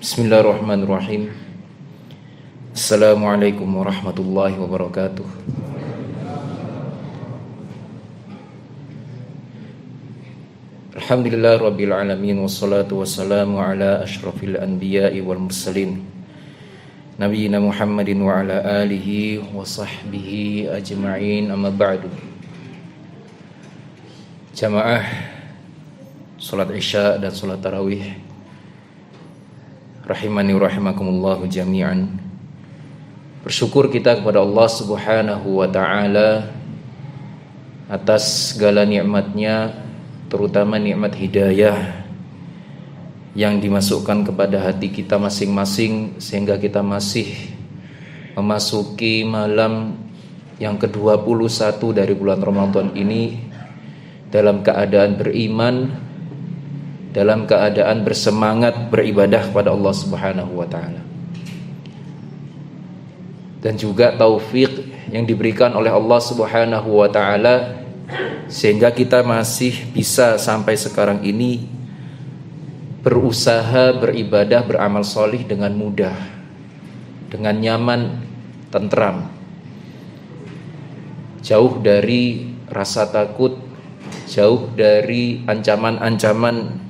Bismillahirrahmanirrahim. Assalamualaikum warahmatullahi wabarakatuh. Alhamdulillah rabbil alamin, wassalatu wassalamu ala asyrafil anbiya'i wal mursalin nabiyina Muhammadin wa ala alihi wa sahbihi ajma'in, amma ba'du. Jamaah salat isya dan salat tarawih rahimani wa rahimakumullahu jami'an. Bersyukur kita kepada Allah Subhanahu wa ta'ala atas segala nikmatnya, terutama nikmat hidayah yang dimasukkan kepada hati kita masing-masing, sehingga kita masih memasuki malam yang ke-21 dari bulan Ramadan ini dalam keadaan beriman, dalam keadaan bersemangat beribadah kepada Allah Subhanahu wa ta'ala. Dan juga taufik yang diberikan oleh Allah Subhanahu wa ta'ala sehingga kita masih bisa sampai sekarang ini berusaha beribadah, beramal solih dengan mudah, dengan nyaman, tentram, jauh dari rasa takut, jauh dari ancaman-ancaman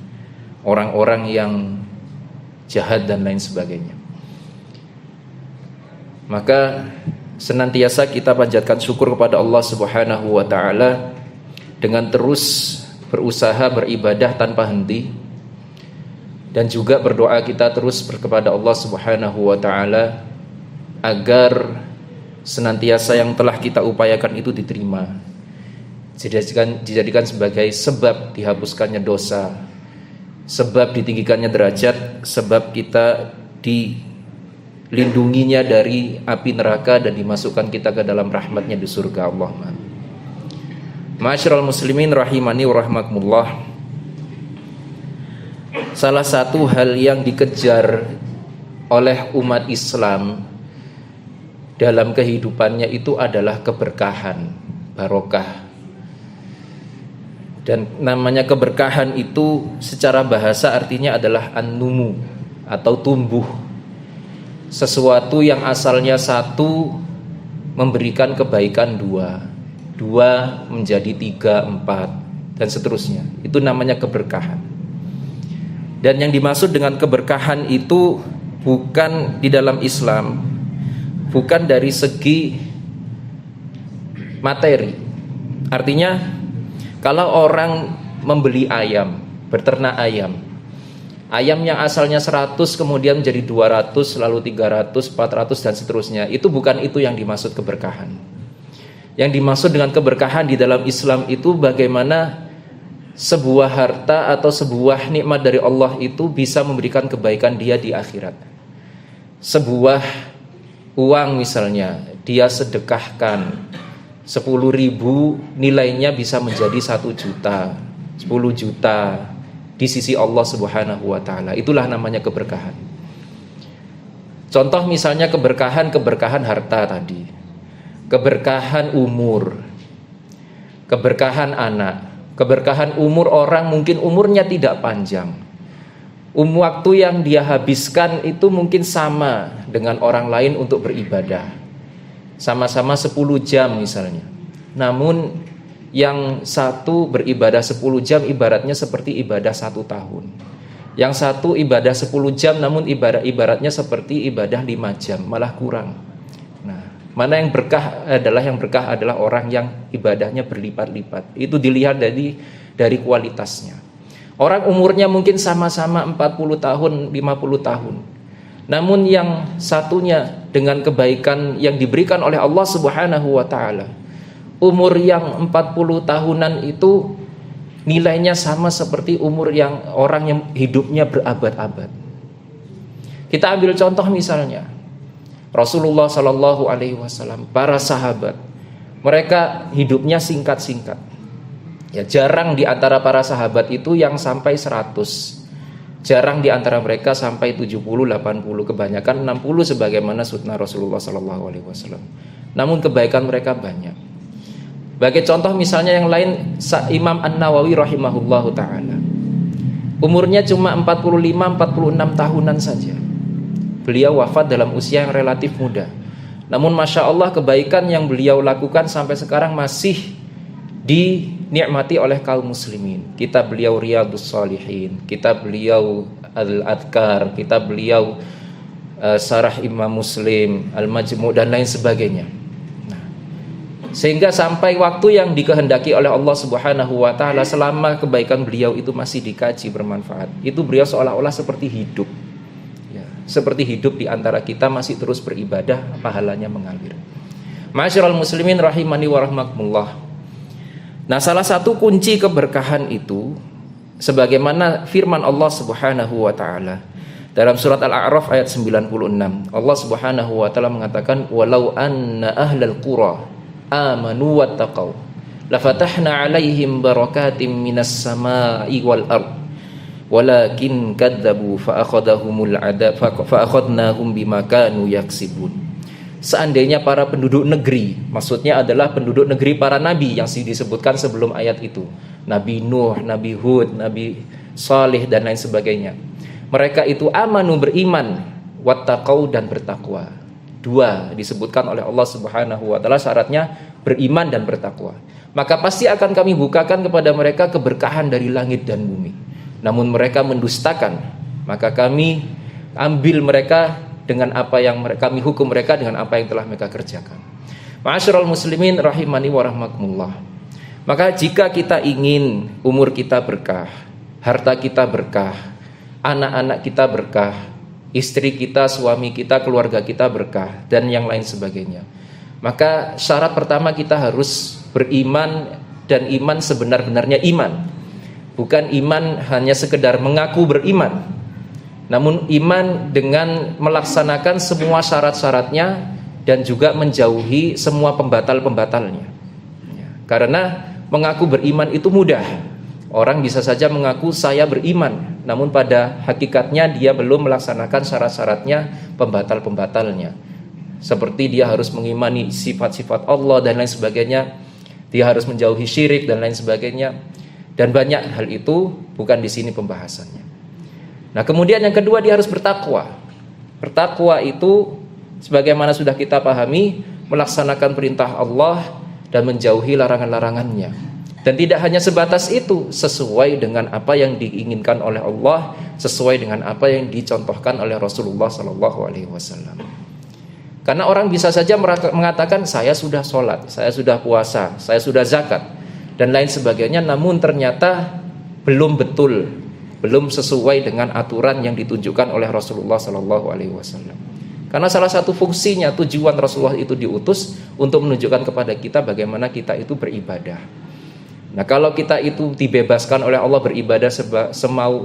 orang-orang yang jahat dan lain sebagainya. Maka senantiasa kita panjatkan syukur kepada Allah Subhanahu wa ta'ala dengan terus berusaha beribadah tanpa henti, dan juga berdoa kita terus kepada Allah Subhanahu wa ta'ala agar senantiasa yang telah kita upayakan itu diterima, dijadikan sebagai sebab dihapuskannya dosa, sebab ditinggikannya derajat, sebab kita dilindunginya dari api neraka dan dimasukkan kita ke dalam rahmatnya di surga. Allahumma. Ma'asyiral muslimin rahimani wa rahmakumullah. Salah satu hal yang dikejar oleh umat Islam dalam kehidupannya itu adalah keberkahan, barokah. Dan namanya keberkahan itu secara bahasa artinya adalah an-numu atau tumbuh. Sesuatu yang asalnya satu memberikan kebaikan dua, dua menjadi tiga, empat, dan seterusnya. Itu namanya keberkahan. Dan yang dimaksud dengan keberkahan itu bukan di dalam Islam, bukan dari segi materi. Artinya kalau orang membeli ayam, berternak ayam, ayam yang asalnya 100 kemudian menjadi 200, lalu 300, 400 dan seterusnya, itu bukan itu yang dimaksud keberkahan. Yang dimaksud dengan keberkahan di dalam Islam itu bagaimana sebuah harta atau sebuah nikmat dari Allah itu bisa memberikan kebaikan dia di akhirat. Sebuah uang misalnya dia sedekahkan 10.000, nilainya bisa menjadi 1 juta, 10 juta di sisi Allah Subhanahu wa ta'ala. Itulah namanya keberkahan. Contoh misalnya keberkahan harta tadi, keberkahan umur, keberkahan anak, keberkahan umur. Orang mungkin umurnya tidak panjang, waktu yang dia habiskan itu mungkin sama dengan orang lain untuk beribadah, sama-sama 10 jam misalnya. Namun yang satu beribadah 10 jam ibaratnya seperti ibadah 1 tahun. Yang satu ibadah 10 jam namun ibaratnya seperti ibadah 5 jam, malah kurang. Nah, mana yang berkah adalah orang yang ibadahnya berlipat-lipat. Itu dilihat dari kualitasnya. Orang umurnya mungkin sama-sama 40 tahun, 50 tahun. Namun yang satunya dengan kebaikan yang diberikan oleh Allah Subhanahu wa ta'ala, umur yang 40 tahunan itu nilainya sama seperti umur yang orang yang hidupnya berabad-abad. Kita ambil contoh misalnya Rasulullah Sallallahu Alaihi Wasallam, para sahabat, mereka hidupnya singkat-singkat. Ya, jarang di antara para sahabat itu yang sampai 100. Jarang di antara mereka sampai 70, 80, kebanyakan 60 sebagaimana sunnah Rasulullah sallallahu alaihi wasallam. Namun kebaikan mereka banyak. Sebagai contoh misalnya yang lain, Imam An-Nawawi rahimahullahu taala. Umurnya cuma 45-46 tahunan saja. Beliau wafat dalam usia yang relatif muda. Namun Masya Allah kebaikan yang beliau lakukan sampai sekarang masih dinikmati oleh kaum muslimin. Kitab beliau Riyadhus Shalihin, kitab beliau Al-Adhkar, kitab beliau Syarah Imam Muslim, Al-Majmu' dan lain sebagainya. Sehingga sampai waktu yang dikehendaki oleh Allah Subhanahu wa taala, selama kebaikan beliau itu masih dikaji bermanfaat, itu beliau seolah-olah seperti hidup. Ya, seperti hidup di antara kita, masih terus beribadah, pahalanya mengalir. Ma'asyiral muslimin rahimani wa rahmakumullah. Nah, salah satu kunci keberkahan itu sebagaimana firman Allah Subhanahu wa taala dalam surat Al-A'raf ayat 96. Allah Subhanahu wa taala mengatakan, "Walau anna ahlal qura amanu wattaqau lafatahna 'alaihim barakatim minas sama'i wal ard walakin kadzabu fa akhadnahum bima kanu yaksibun." Seandainya para penduduk negeri, maksudnya adalah penduduk negeri para nabi yang disebutkan sebelum ayat itu, Nabi Nuh, Nabi Hud, Nabi Saleh dan lain sebagainya, mereka itu amanu, beriman, wattaqau, dan bertakwa. Dua disebutkan oleh Allah Subhanahu wa taala, syaratnya beriman dan bertakwa. Maka pasti akan kami bukakan kepada mereka keberkahan dari langit dan bumi. Namun mereka mendustakan, maka kami ambil mereka dengan apa yang kami hukum mereka dengan apa yang telah mereka kerjakan. Ma'asyiral muslimin rahimani wa rahmakumullah. Maka jika kita ingin umur kita berkah, harta kita berkah, anak-anak kita berkah, istri kita, suami kita, keluarga kita berkah, dan yang lain sebagainya, maka syarat pertama kita harus beriman, dan iman sebenar-benarnya iman. Bukan iman hanya sekedar mengaku beriman, namun iman dengan melaksanakan semua syarat-syaratnya dan juga menjauhi semua pembatal-pembatalnya. Karena mengaku beriman itu mudah. Orang bisa saja mengaku saya beriman, namun pada hakikatnya dia belum melaksanakan syarat-syaratnya, pembatal-pembatalnya. Seperti dia harus mengimani sifat-sifat Allah dan lain sebagainya, dia harus menjauhi syirik dan lain sebagainya. Dan banyak hal itu bukan di sini pembahasannya. Nah, kemudian yang kedua, dia harus bertakwa. Bertakwa itu sebagaimana sudah kita pahami, melaksanakan perintah Allah dan menjauhi larangan-larangannya. Dan tidak hanya sebatas itu, sesuai dengan apa yang diinginkan oleh Allah, sesuai dengan apa yang dicontohkan oleh Rasulullah SAW. Karena orang bisa saja mengatakan saya sudah sholat, saya sudah puasa, saya sudah zakat dan lain sebagainya, namun ternyata belum betul, belum sesuai dengan aturan yang ditunjukkan oleh Rasulullah SAW. Karena salah satu fungsinya, tujuan Rasulullah itu diutus untuk menunjukkan kepada kita bagaimana kita itu beribadah. Nah, kalau kita itu dibebaskan oleh Allah beribadah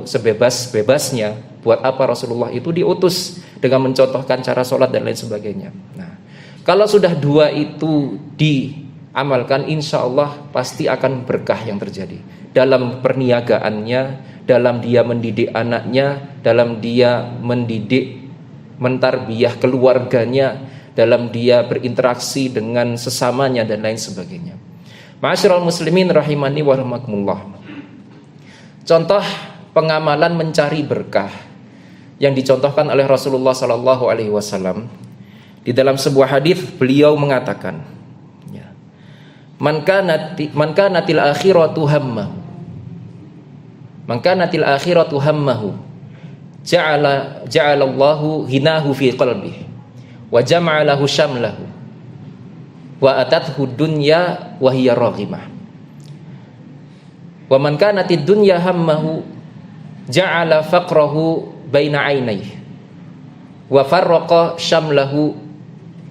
sebebas-bebasnya, buat apa Rasulullah itu diutus dengan mencontohkan cara sholat dan lain sebagainya. Nah, kalau sudah dua itu diamalkan, insya Allah pasti akan berkah yang terjadi dalam perniagaannya, dalam dia mendidik anaknya, dalam dia mendidik, mentarbiyah keluarganya, dalam dia berinteraksi dengan sesamanya dan lain sebagainya. Ma'asyiral muslimin rahimani wa rahmakumullah. Contoh pengamalan mencari berkah yang dicontohkan oleh Rasulullah sallallahu alaihi wasallam. Di dalam sebuah hadis beliau mengatakan, ya, Man kanatil akhiratu hammahu. Man kanatil akhiratu hammahu. Ja'alallahu hinahu fi qalbihi wa jama'a lahu syamlahu wa atathu dunya wa hiya raghimah. Wa man kanatid dunya hammahu ja'ala faqrahu baina 'ainayhi wa farraqa syamlahu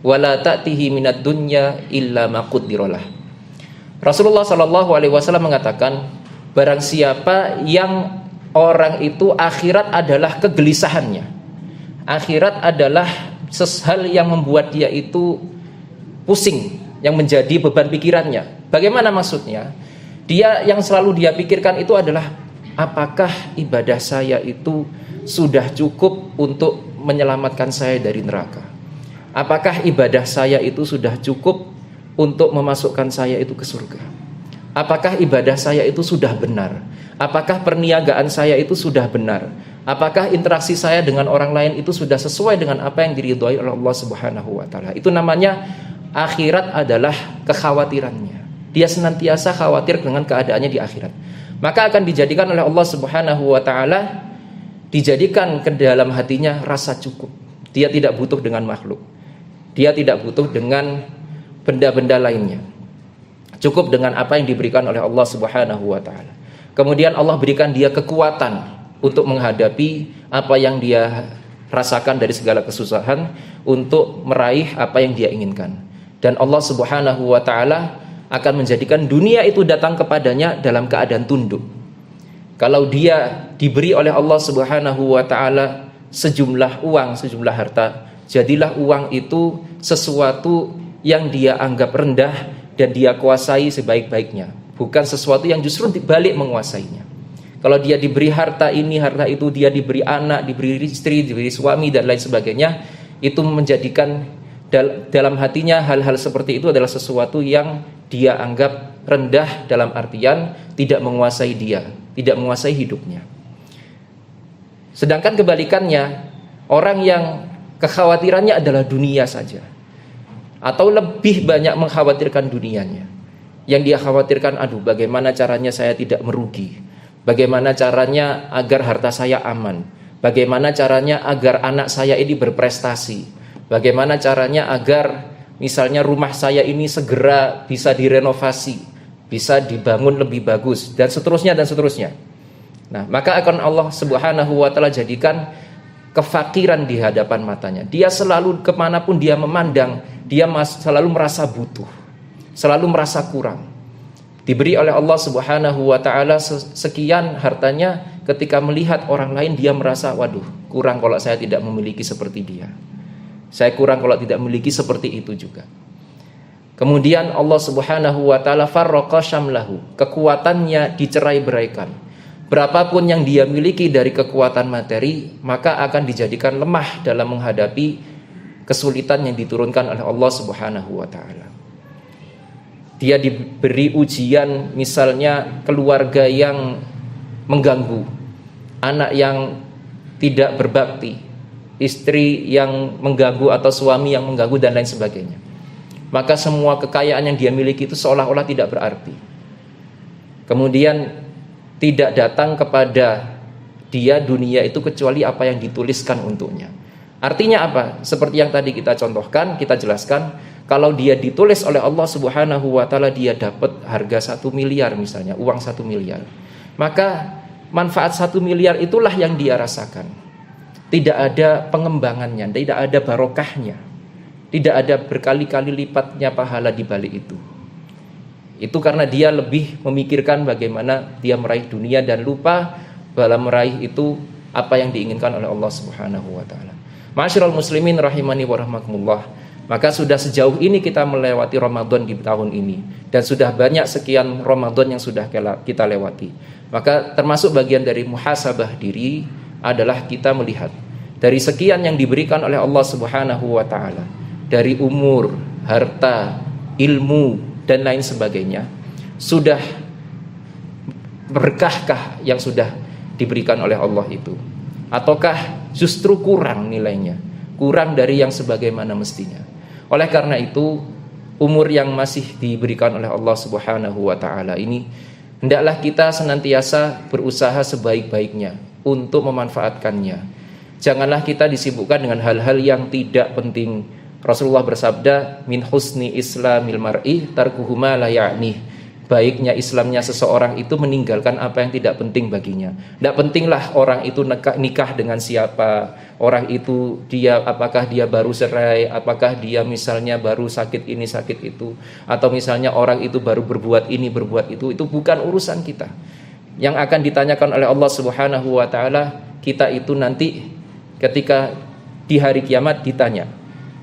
wa la ta'tihi minad dunya illa ma qaddaralah. Rasulullah sallallahu alaihi wasallam mengatakan, barang siapa yang orang itu akhirat adalah kegelisahannya, akhirat adalah hal yang membuat dia itu pusing, yang menjadi beban pikirannya. Bagaimana maksudnya? Dia yang selalu dia pikirkan itu adalah, apakah ibadah saya itu sudah cukup untuk menyelamatkan saya dari neraka? Apakah ibadah saya itu sudah cukup untuk memasukkan saya itu ke surga? Apakah ibadah saya itu sudah benar? Apakah perniagaan saya itu sudah benar? Apakah interaksi saya dengan orang lain itu sudah sesuai dengan apa yang diridhoi oleh Allah Subhanahu wa taala? Itu namanya akhirat adalah kekhawatirannya. Dia senantiasa khawatir dengan keadaannya di akhirat. Maka akan dijadikan oleh Allah Subhanahu wa taala, dijadikan ke dalam hatinya rasa cukup. Dia tidak butuh dengan makhluk. Dia tidak butuh dengan benda-benda lainnya. Cukup dengan apa yang diberikan oleh Allah Subhanahu wa taala. Kemudian Allah berikan dia kekuatan untuk menghadapi apa yang dia rasakan dari segala kesusahan, untuk meraih apa yang dia inginkan. Dan Allah Subhanahu wa taala akan menjadikan dunia itu datang kepadanya dalam keadaan tunduk. Kalau dia diberi oleh Allah Subhanahu wa taala sejumlah uang, sejumlah harta, jadilah uang itu sesuatu yang dia anggap rendah dan dia kuasai sebaik-baiknya, bukan sesuatu yang justru dibalik menguasainya. Kalau dia diberi harta ini, harta itu, dia diberi anak, diberi istri, diberi suami dan lain sebagainya, itu menjadikan dalam hatinya hal-hal seperti itu adalah sesuatu yang dia anggap rendah, dalam artian tidak menguasai dia, tidak menguasai hidupnya. Sedangkan kebalikannya, orang yang kekhawatirannya adalah dunia saja, atau lebih banyak mengkhawatirkan dunianya. Yang dia khawatirkan, aduh bagaimana caranya saya tidak merugi, bagaimana caranya agar harta saya aman, bagaimana caranya agar anak saya ini berprestasi, bagaimana caranya agar misalnya rumah saya ini segera bisa direnovasi, bisa dibangun lebih bagus, dan seterusnya dan seterusnya. Nah, maka akan Allah Subhanahu wa taala jadikan kefakiran di hadapan matanya. Dia selalu kemanapun dia memandang, dia selalu merasa butuh, selalu merasa kurang. Diberi oleh Allah Subhanahu wa taala sekian hartanya, ketika melihat orang lain dia merasa, waduh, kurang kalau saya tidak memiliki seperti dia. Saya kurang kalau tidak memiliki seperti itu juga. Kemudian Allah Subhanahu wa taala farraqa syamlahu, kekuatannya dicerai-beraikan. Berapapun yang dia miliki dari kekuatan materi, maka akan dijadikan lemah dalam menghadapi kesulitan yang diturunkan oleh Allah Subhanahu wa taala. Dia diberi ujian, misalnya keluarga yang mengganggu, anak yang tidak berbakti, istri yang mengganggu atau suami yang mengganggu dan lain sebagainya. Maka semua kekayaan yang dia miliki itu seolah-olah tidak berarti. Kemudian tidak datang kepada dia dunia itu kecuali apa yang dituliskan untuknya. Artinya apa? Seperti yang tadi kita contohkan, kita jelaskan, kalau dia ditulis oleh Allah Subhanahu wa taala dia dapat harga 1 miliar misalnya, uang 1 miliar. Maka manfaat 1 miliar itulah yang dia rasakan. Tidak ada pengembangannya, tidak ada barokahnya. Tidak ada berkali-kali lipatnya pahala di balik itu. Itu karena dia lebih memikirkan bagaimana dia meraih dunia dan lupa dalam meraih itu apa yang diinginkan oleh Allah Subhanahu wa taala. Ma'asyiral muslimin rahimani wa rahmakumullah. Maka sudah sejauh ini kita melewati Ramadan di tahun ini, dan sudah banyak sekian Ramadan yang sudah kita lewati. Maka termasuk bagian dari muhasabah diri adalah kita melihat dari sekian yang diberikan oleh Allah Subhanahu wa taala, dari umur, harta, ilmu dan lain sebagainya, sudah berkahkah yang sudah diberikan oleh Allah itu, ataukah justru kurang nilainya, kurang dari yang sebagaimana mestinya. Oleh karena itu, umur yang masih diberikan oleh Allah Subhanahu wa taala ini, hendaklah kita senantiasa berusaha sebaik-baiknya untuk memanfaatkannya. Janganlah kita disibukkan dengan hal-hal yang tidak penting. Rasulullah bersabda, min husni islamil mar'i tarkuhu ma la ya'ni. Baiknya Islamnya seseorang itu meninggalkan apa yang tidak penting baginya. Tidak pentinglah orang itu nikah dengan siapa, orang itu dia apakah dia baru cerai, apakah dia misalnya baru sakit ini sakit itu, atau misalnya orang itu baru berbuat ini berbuat itu bukan urusan kita. Yang akan ditanyakan oleh Allah Subhanahu wa taala, kita itu nanti ketika di hari kiamat ditanya,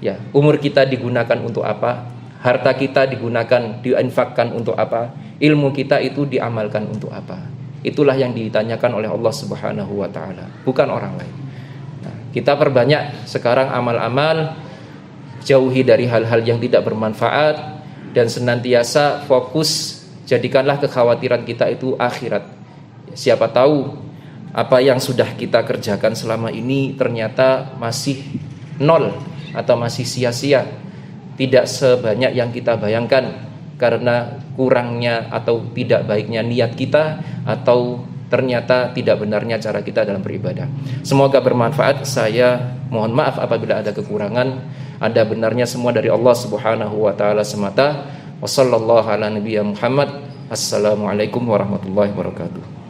ya, umur kita digunakan untuk apa? Harta kita digunakan, diinfakkan untuk apa? Ilmu kita itu diamalkan untuk apa? Itulah yang ditanyakan oleh Allah Subhanahu wa taala, bukan orang lain. Nah, kita perbanyak sekarang amal-amal, jauhi dari hal-hal yang tidak bermanfaat, dan senantiasa fokus, jadikanlah kekhawatiran kita itu akhirat. Siapa tahu apa yang sudah kita kerjakan selama ini ternyata masih nol atau masih sia-sia, tidak sebanyak yang kita bayangkan karena kurangnya atau tidak baiknya niat kita, atau ternyata tidak benarnya cara kita dalam beribadah. Semoga bermanfaat. Saya mohon maaf apabila ada kekurangan. Ada benarnya semua dari Allah Subhanahu wa taala semata. Wassallallahu ala nabiyina Muhammad. Assalamualaikum warahmatullahi wabarakatuh.